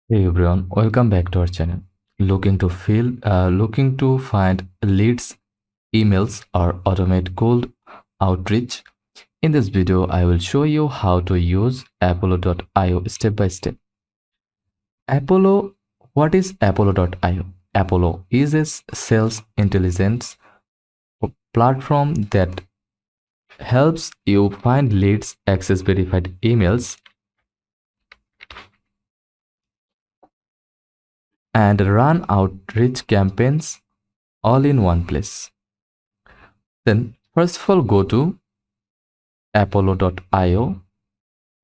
Hey everyone, welcome back to our channel. Looking to find leads, emails, or automate cold outreach. In this video, I will show you how to use Apollo.io step by step. Apollo, what is Apollo.io? Apollo is a sales intelligence platform that helps you find leads, access verified emails, and run outreach campaigns all in one place. Then, first of all, go to apollo.io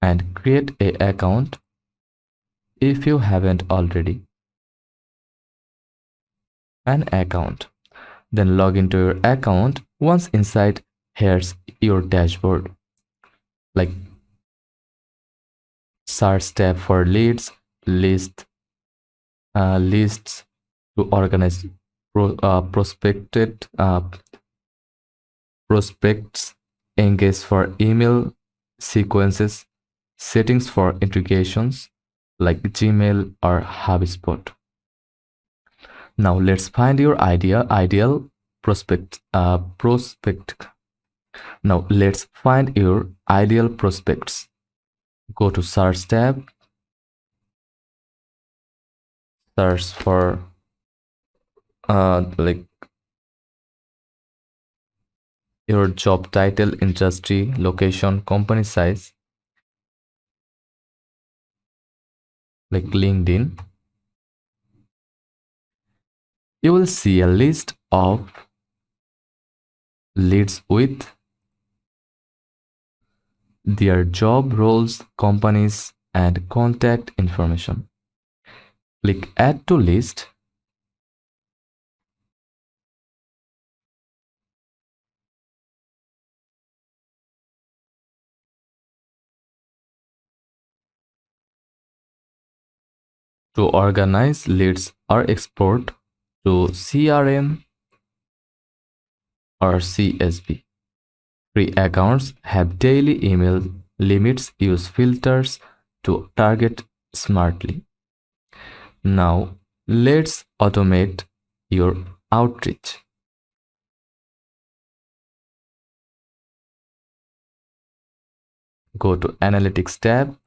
and create a account if you haven't already. An account. Then log into your account. Once inside, here's your dashboard. Like search tab for leads, lists to organize prospects, engage for email sequences, settings for integrations like Gmail or HubSpot. Now let's find your ideal prospect. Now let's find your ideal prospects. Go to search tab, search for like your job title, industry, location, company size, like LinkedIn. You will see a list of leads with their job roles, companies, and contact information. Click Add to List. To organize leads or export to CRM or CSV. Free accounts have daily email limits. Use filters to target smartly. Now, let's automate your outreach. Go to Analytics tab,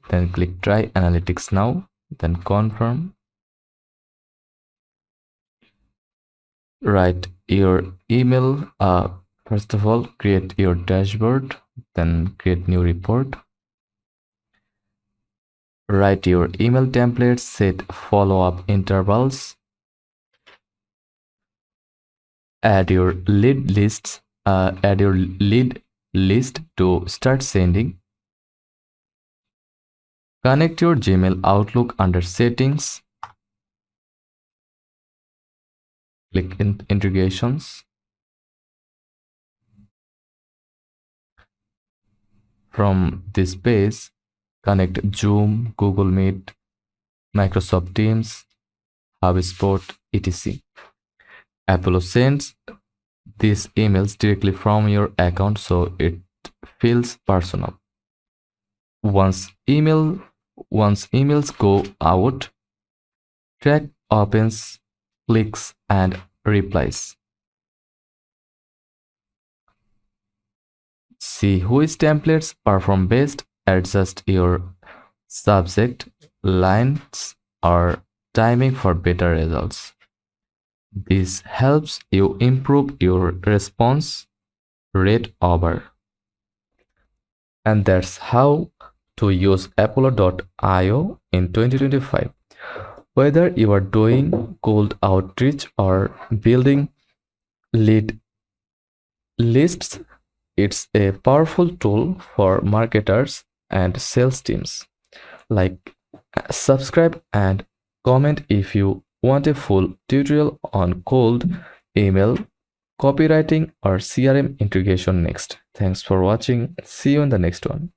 then click Try Analytics Now, then Confirm. Write your email. First of all, create your dashboard, then create new report. Write your email templates, set follow-up intervals, add your lead list to start sending. Connect your Gmail Outlook under settings. Click integrations. From this page, connect Zoom, Google Meet, Microsoft Teams, HubSpot, etc. Apollo sends these emails directly from your account, so it feels personal. Once emails go out, track opens, clicks, and replies. See which templates perform best. Adjust your subject, lines, or timing for better results. This helps you improve your response rate over. And that's how to use Apollo.io in 2025. Whether you are doing cold outreach or building lead lists, it's a powerful tool for marketers and sales teams. Like, subscribe and comment if you want a full tutorial on cold email, copywriting, or CRM integration next. Thanks for watching. See you in the next one.